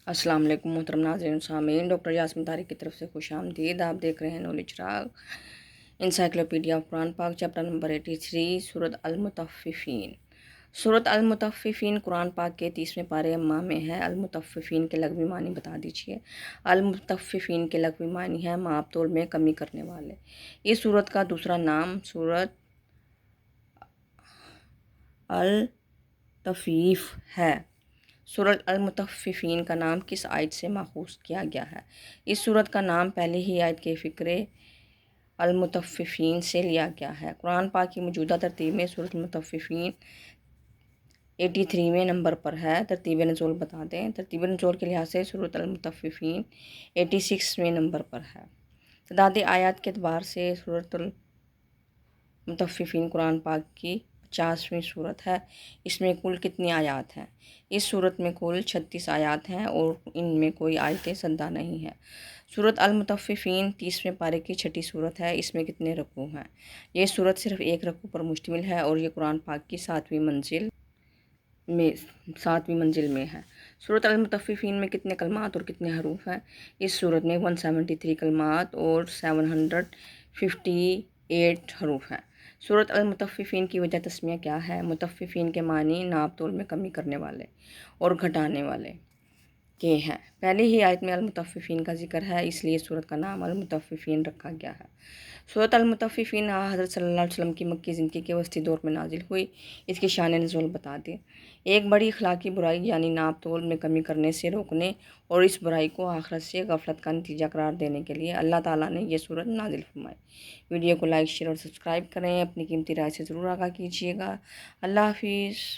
अस्सलाम वालेकुम मोहतरम नाज़रीन सामीन, डॉक्टर यास्मीन तारिक की तरफ से खुश आमदीद। आप देख रहे हैं नॉलेज राग इंसाइक्लोपीडिया ऑफ कुरान पाक, चैप्टर नंबर 83, सूरत अल-मुतफ़्फ़िफ़ीन। सूरत अल-मुतफ़्फ़िफ़ीन कुरान पाक के 30वें पारे अम्मा में है। अल-मुतफ़्फ़िफ़ीन के लग़वी मानी बता दीजिए। अल-मुतफ़्फ़िफ़ीन के लग़वी मानी है माप तोल में कमी करने वाले। इस सूरत का दूसरा नाम सूरत अल-तफ़ीफ़ है। सूरत अल-मुतफ़्फ़िफ़ीन का नाम किस आयत से माखूज़ किया गया है? इस सूरत का नाम पहले ही आयत के फ़िक्रे अल-मुतफ़्फ़िफ़ीन से लिया गया है। कुरान पाक की मौजूदा तरतीब में सूरत अल-मुतफ़्फ़िफ़ीन 83वें नंबर पर है। तरतीब नुज़ूल बता दें। तरतीब नुज़ूल के लिहाज से सूरत अल-मुतफ़्फ़िफ़ीन 86वें नंबर पर है। तादाद आयात के अतबार से सूरत मुतफ़्फ़िफ़ीन कुरान पाक की 50वीं सूरत है। इसमें कुल कितनी आयात हैं? इस सूरत में कुल 36 आयात हैं और इनमें कोई आयत सद्दा नहीं है। सूरत अल-मुतफ़्फ़िफ़ीन 30वें पारे की छठी सूरत है। इसमें कितने रकू हैं? ये सूरत सिर्फ़ एक रकू पर मुश्तमिल है और ये कुरान पाक की 7वीं मंजिल में है। सूरत अल-मुतफ़्फ़िफ़ीन में कितने कलमात और कितने हरूफ हैं? इस सूरत में 173 कलमात और 758 हरूफ हैं। सूरत अल-मुतफ़्फ़िफ़ीन की वजह तस्मिया क्या है? मुतफ़्फ़िफ़ीन के मानी नाप तोल में कमी करने वाले और घटाने वाले के हैं। पहले ही आयत में अल-मुतफ़्फ़िफ़ीन का ज़िक्र है, इसलिए सूरत का नाम अल-मुतफ़्फ़िफ़ीन रखा गया है। सूरत अल-मुतफ़्फ़िफ़ीन हज़रत सल्लल्लाहु अलैहि वसल्लम की मक्की ज़िंदगी के वस्ती दौर में नाजिल हुई। इसकी शान नुज़ूल बता दें। एक बड़ी अखलाकी बुराई यानी नाप तोल में कमी करने से रोकने और इस बुराई को आखिरत से गफलत का नतीजा करार देने के लिए अल्लाह ताला ने यह सूरत नाजिल फरमाई। वीडियो को लाइक शेयर और सब्सक्राइब करें। अपनी कीमती राय से ज़रूर आगाह कीजिएगा। अल्लाह हाफ़िज़।